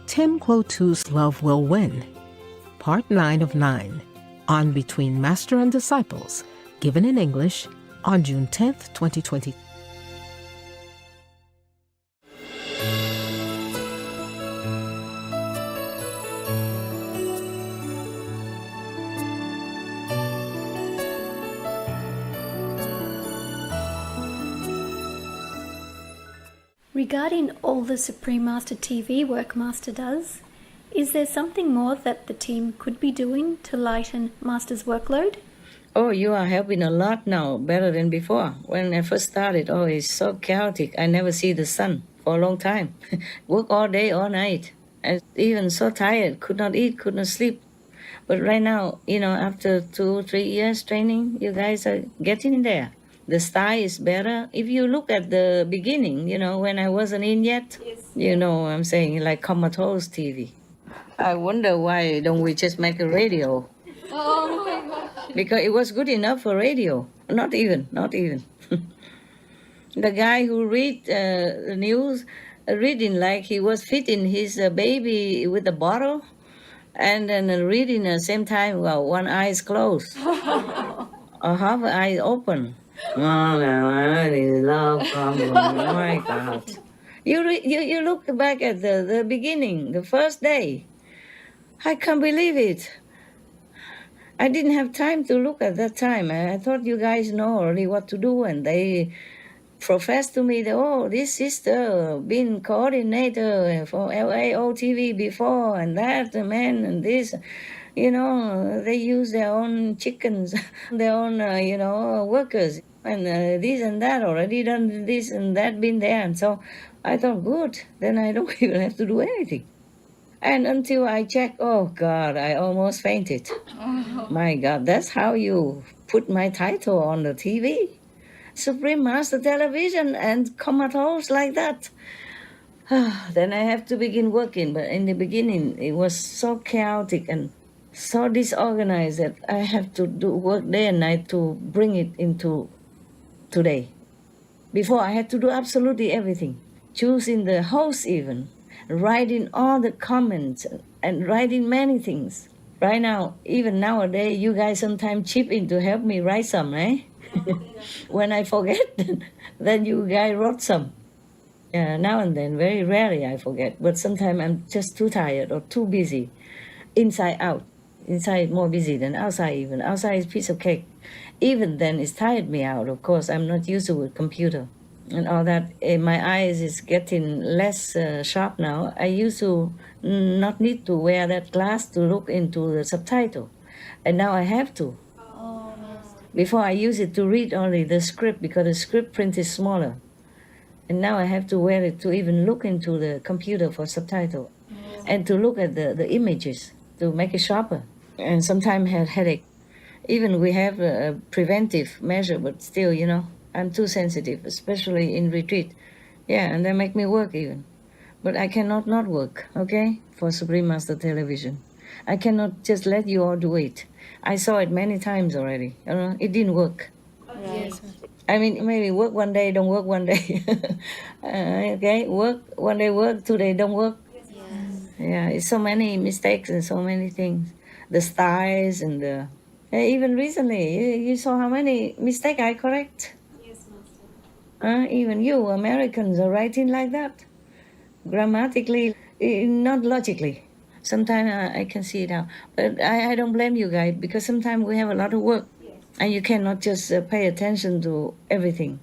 Tim Quotu's Love Will Win, Part 9 of 9, on Between Master and Disciples, given in English on June 10th, 2020. Regarding all the Supreme Master TV work Master does, is there something more that the team could be doing to lighten Master's workload? Oh, you are helping a lot now, better than before. When I first started, it's so chaotic. I never see the sun for a long time. Work all day, all night. And even so tired, could not eat, could not sleep. But right now, after 2-3 years training, you guys are getting there. The style is better. If you look at the beginning, when I wasn't in yet, yes. I'm saying like comatose TV. I wonder why don't we just make a radio? Oh my God. Because it was good enough for radio. Not even. The guy who read the news, reading like he was feeding his baby with a bottle, and then reading at the same time, one eye is closed, or half eye open. Oh my God. You look back at the beginning, the first day. I can't believe it. I didn't have time to look at that time. I thought you guys know already what to do, and they professed to me that, this sister been coordinator for LAOTV before, and that man, and this. They use their own chickens, their own, workers, and this and that, already done this and that, been there. And so I thought, good, then I don't even have to do anything. And until I checked, oh God, I almost fainted. Oh. My God, that's how you put my title on the TV. Supreme Master Television and comatose like that. Then I have to begin working. But in the beginning, it was so chaotic and so disorganized that I have to do work day and night to bring it into today. Before, I had to do absolutely everything. Choosing the host even, writing all the comments, and writing many things. Right now, even nowadays, you guys sometimes chip in to help me write some, eh? When I forget, then you guys wrote some. Now and then, very rarely I forget, but sometimes I'm just too tired or too busy, inside out. Inside more busy than outside even. Outside is a piece of cake. Even then, it's tired me out, of course. I'm not used to a computer and all that. My eyes is getting less sharp now. I used to not need to wear that glass to look into the subtitle. And now I have to. Oh, nice. Before I use it to read only the script because the script print is smaller. And now I have to wear it to even look into the computer for subtitle. Yes. And to look at the images to make it sharper. And sometimes have headache. Even we have a preventive measure, but still, I'm too sensitive, especially in retreat. Yeah, and they make me work even. But I cannot not work, okay, for Supreme Master Television. I cannot just let you all do it. I saw it many times already. It didn't work. Yes. I mean, maybe work one day, don't work one day. Okay, work one day, work 2 days, don't work. Yes. Yeah, it's so many mistakes and so many things. The styles and even recently, you saw how many mistakes I correct. Yes, Master. Even you, Americans, are writing like that. Grammatically, not logically. Sometimes I can see it now. But I don't blame you guys because sometimes we have a lot of work. Yes. And you cannot just pay attention to everything.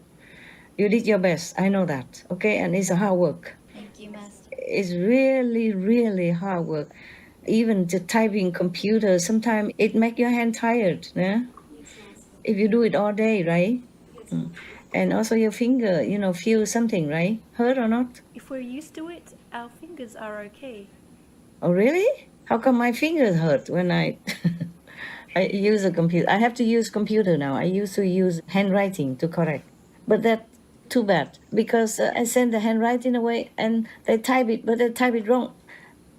You did your best, I know that, okay? And it's a hard work. Thank you, Master. It's really, really hard work. Even the typing computer, sometimes it makes your hand tired, yeah? Yes, if you do it all day, right? Yes. And also your finger, feel something, right? Hurt or not? If we're used to it, our fingers are okay. Oh, really? How come my fingers hurt when I use a computer? I have to use computer now. I used to use handwriting to correct. But that's too bad because I send the handwriting away and they type it, but they type it wrong.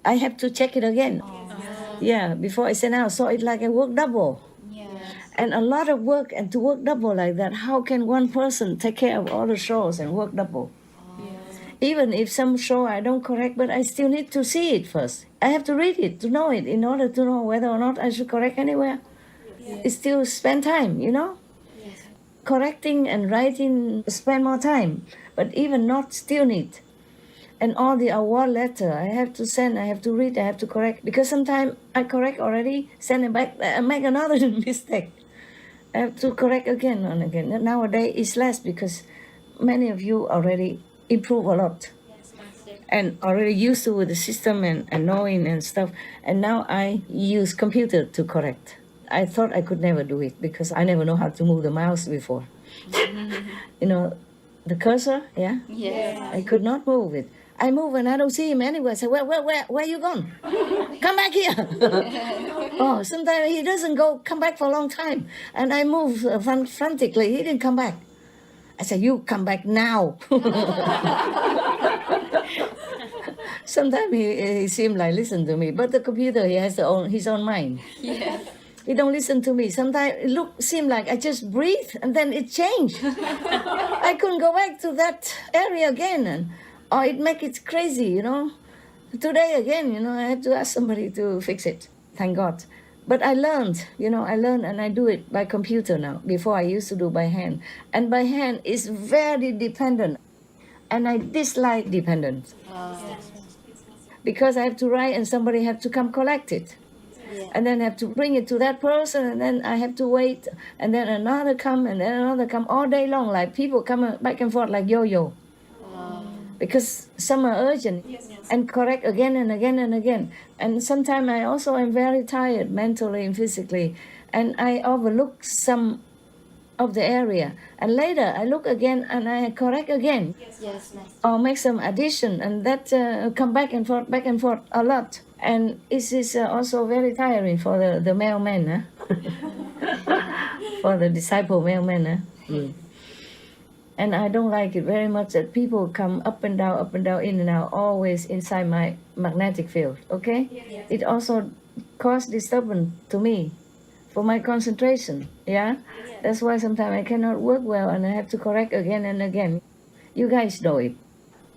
I have to check it again. Oh. Yeah, before I send out. So it's like I work double. Yes. And a lot of work, and to work double like that, how can one person take care of all the shows and work double? Oh. Yes. Even if some show I don't correct, but I still need to see it first. I have to read it to know it in order to know whether or not I should correct anywhere. It still spend time, you know? Correcting and writing spend more time, but even not still need. And all the award letter I have to send, I have to read, I have to correct. Because sometimes I correct already, send it back, I make another mistake. I have to correct again and again. Nowadays it's less because many of you already improve a lot. And already used to with the system and knowing and stuff. And now I use computer to correct. I thought I could never do it because I never know how to move the mouse before. You know, the cursor, yeah? Yes. I could not move it. I move and I don't see him anywhere. I say, where you gone? Come back here. Oh, sometimes he doesn't come back for a long time. And I move frantically. He didn't come back. I said, you come back now. Sometimes he seemed like listen to me, but the computer, he has his own mind. Yes. He don't listen to me. Sometimes it seem like I just breathe and then it changed. I couldn't go back to that area again, or it make it crazy, you know. Today again, you know, I had to ask somebody to fix it. Thank God. But I learned and I do it by computer now. Before I used to do by hand. And by hand is very dependent. And I dislike dependence. Because I have to write and somebody have to come collect it. Yeah. And then have to bring it to that person and then I have to wait. And then another come and then another come all day long. Like people come back and forth like yo-yo. Because some are urgent and correct again and again and again. And sometimes I also am very tired mentally and physically. And I overlook some of the area. And later I look again and I correct again. Yes, Master. Or make some addition and that come back and forth a lot. And it is also very tiring for the mailman, for the disciple mailman. Mm. And I don't like it very much that people come up and down, in and out, always inside my magnetic field, okay? Yes. It also causes disturbance to me for my concentration, yeah? That's why sometimes I cannot work well and I have to correct again and again. You guys know it.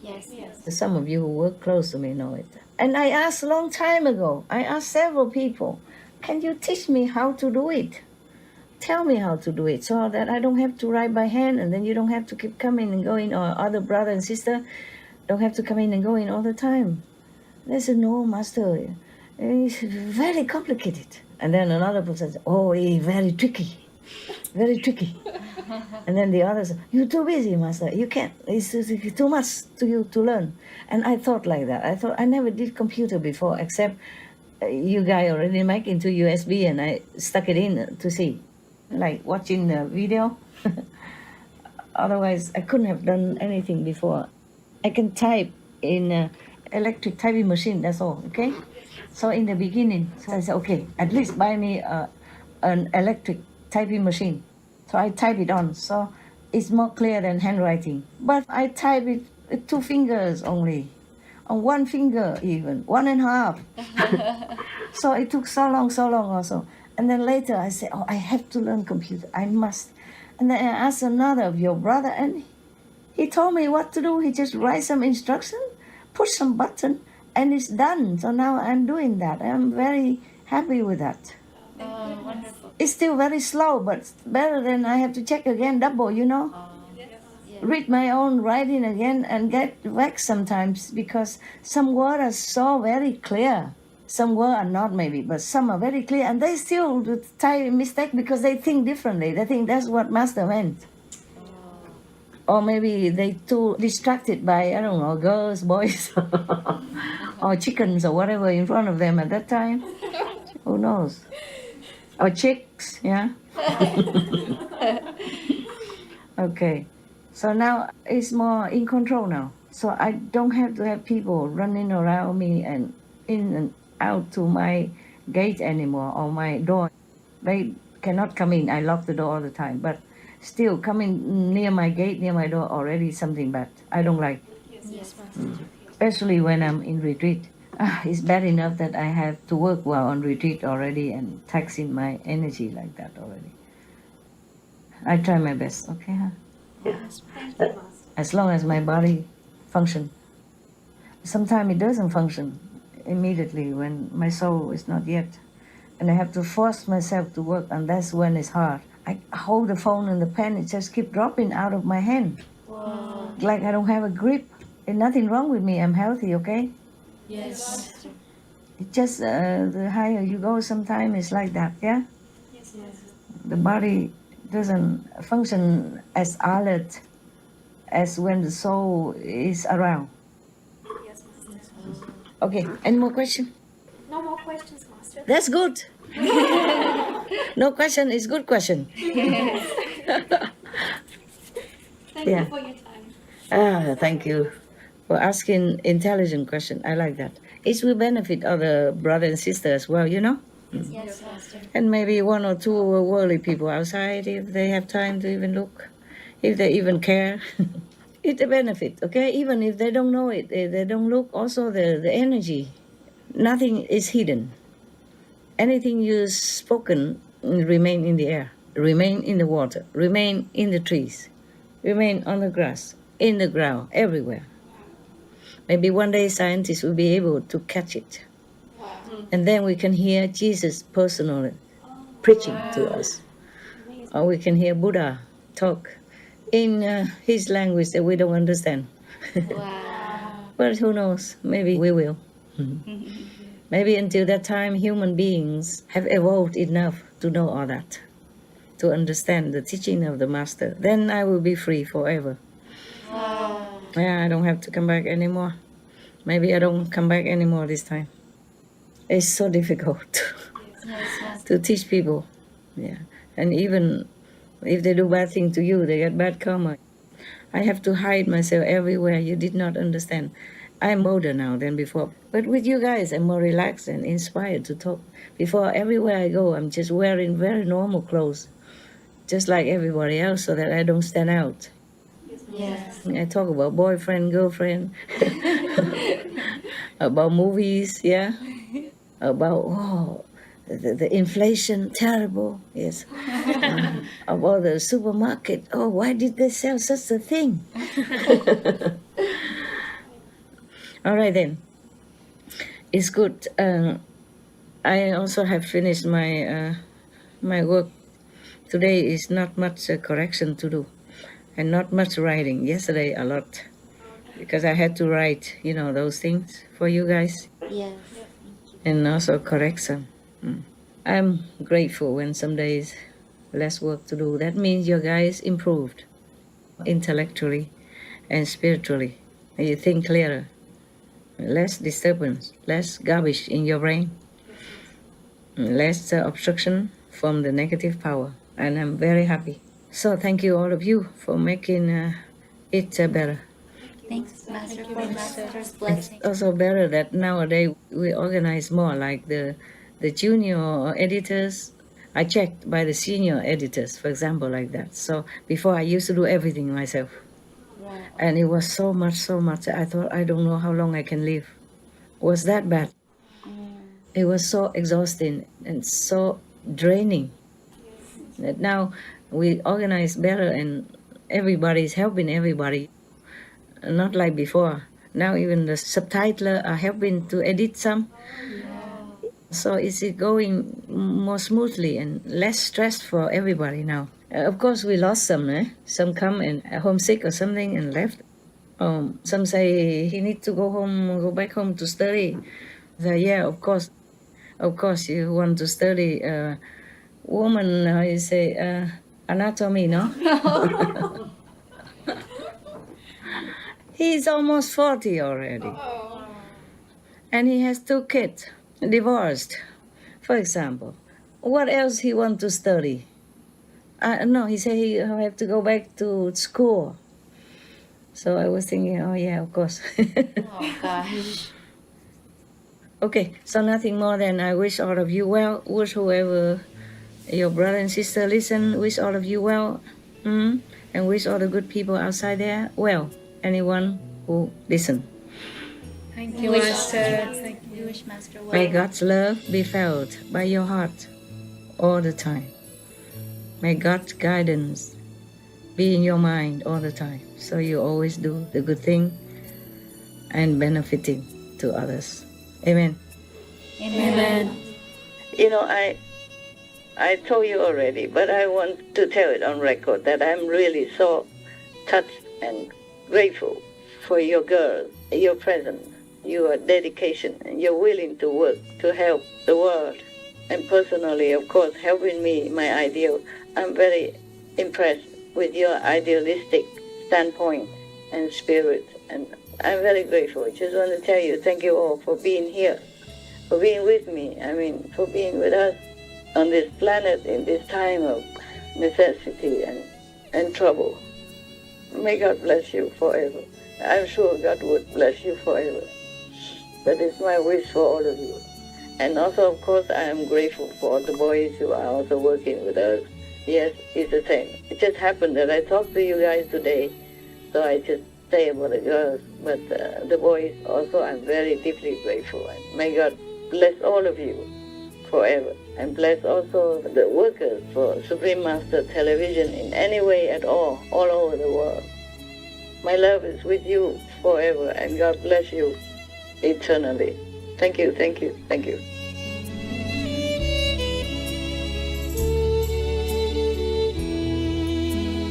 Yes. Some of you who work close to me know it. And I asked a long time ago, I asked several people, can you teach me how to do it? Tell me how to do it so that I don't have to write by hand and then you don't have to keep coming and going, or other brother and sister don't have to come in and go in all the time. They said, no, Master, it's very complicated. And then another person said, oh, it's very tricky. And then the others, you're too busy, Master. You can't. It's too much to you to learn. And I thought like that. I thought I never did computer before, except you guys already make into USB and I stuck it in to see, like watching the video. Otherwise, I couldn't have done anything before. I can type in electric typing machine, that's all, okay? So in the beginning, so I said, okay, at least buy me an electric typing machine. So I type it on, so it's more clear than handwriting. But I type it with 2 fingers only, on 1 finger even, 1.5. So it took so long also. And then later I said, oh, I have to learn computer, I must. And then I asked another of your brother, and he told me what to do. He just write some instruction, push some button, and it's done. So now I'm doing that. I'm very happy with that. Oh, wonderful. It's still very slow, but better than I have to check again, double, you know. Read my own writing again and get vexed sometimes because some words are so very clear. Some words are not maybe, but some are very clear, and they still type mistake because they think differently. They think that's what Master meant. Or maybe they too distracted by, I don't know, girls, boys, or chickens or whatever in front of them at that time. Who knows? Or chicks, yeah? Okay. So now it's more in control now. So I don't have to have people running around me and in and out to my gate anymore or my door. They cannot come in. I lock the door all the time. But still coming near my gate, near my door already something bad. I don't like. Yes, Master. Especially when I'm in retreat. It's bad enough that I have to work while on retreat already and taxing my energy like that already. I try my best, okay? Huh? Yes, Master. As long as my body function. Sometimes it doesn't function immediately when my soul is not yet. And I have to force myself to work, and that's when it's hard. I hold the phone and the pen, it just keeps dropping out of my hand. Wow. Like I don't have a grip. There's nothing wrong with me, I'm healthy, okay? Yes, Master. It's just the higher you go, sometimes it's like that, yeah? Yes, Master. The body doesn't function as alert as when the soul is around. Yes, Master. Okay, any more questions? No more questions, Master. That's good. No question is good question. Thank Yeah. you for your time. Thank you for asking intelligent question. I like that. It will benefit other brother and sister as well, you know? Yes, Master. And maybe one or two worldly people outside if they have time to even look, if they even care. It's a benefit, okay? Even if they don't know it, they don't look. Also, the energy, nothing is hidden. Anything you spoken remain in the air, remain in the water, remain in the trees, remain on the grass, in the ground, everywhere. Maybe one day scientists will be able to catch it. And then we can hear Jesus personally preaching to us. Or we can hear Buddha talk in his language that we don't understand. Wow. But who knows? Maybe we will. Maybe until that time, human beings have evolved enough to know all that, to understand the teaching of the Master. Then I will be free forever. Wow. Yeah, I don't have to come back anymore. Maybe I don't come back anymore this time. It's so difficult Yes, Master. to teach people. Yeah, and even if they do bad thing to you, they get bad karma. I have to hide myself everywhere. You did not understand. I'm older now than before. But with you guys, I'm more relaxed and inspired to talk. Before, everywhere I go, I'm just wearing very normal clothes, just like everybody else, so that I don't stand out. Yes. I talk about boyfriend, girlfriend, about movies, yeah, about the inflation, terrible, yes, about the supermarket. Oh, why did they sell such a thing? All right then, it's good. I also have finished my my work. Today is not much correction to do, and not much writing. Yesterday a lot, because I had to write, you know, those things for you guys, Yes. and also correct some. I'm grateful when some days less work to do. That means your guys improved intellectually and spiritually. And you think clearer, less disturbance, less garbage in your brain, less obstruction from the negative power. And I'm very happy. So thank you all of you for making it better. Thanks, Master, for Master's It's blessing. also better that nowadays we organize more, like the junior editors are checked by the senior editors, for example, like that. So before I used to do everything myself. Wow. And it was so much. I thought, I don't know how long I can live. It was that bad. It was so exhausting and so draining. That now we organize better and everybody's helping everybody. Not like before. Now even the subtitler are helping to edit some. So is it going more smoothly and less stress for everybody now? Of course, we lost some. Some come and homesick or something and left. Some say he need to go back home to study. So yeah, of course, you want to study woman. How you say anatomy, no? He's almost 40 already, and he has 2 kids. Divorced, for example. What else he want to study? No, he said he have to go back to school. So I was thinking, oh yeah, of course. Oh, gosh. Okay, so nothing more than I wish all of you well. Wish whoever your brother and sister listen, wish all of you well. And wish all the good people outside there well. Anyone who listen. Thank you, Master. Thank you. We wish Master well. May God's love be felt by your heart all the time. May God's guidance be in your mind all the time. So you always do the good thing and benefiting to others. Amen. Amen. You know, I told you already, but I want to tell it on record that I'm really so touched and grateful for your girls, your presence, your dedication, and your willing to work to help the world. And personally, of course, helping me, my ideal. I'm very impressed with your idealistic standpoint and spirit, and I'm very grateful. I just want to tell you, thank you all for being here, for being with me, for being with us on this planet in this time of necessity and trouble. May God bless you forever. I'm sure God would bless you forever. That is my wish for all of you. And also, of course, I am grateful for all the boys who are also working with us. Yes, it's the same. It just happened that I talked to you guys today, so I just say about the girls. But the boys also, I'm very deeply grateful. And may God bless all of you forever. And bless also the workers for Supreme Master Television in any way at all over the world. My love is with you forever, and God bless you eternally. Thank you, thank you, thank you.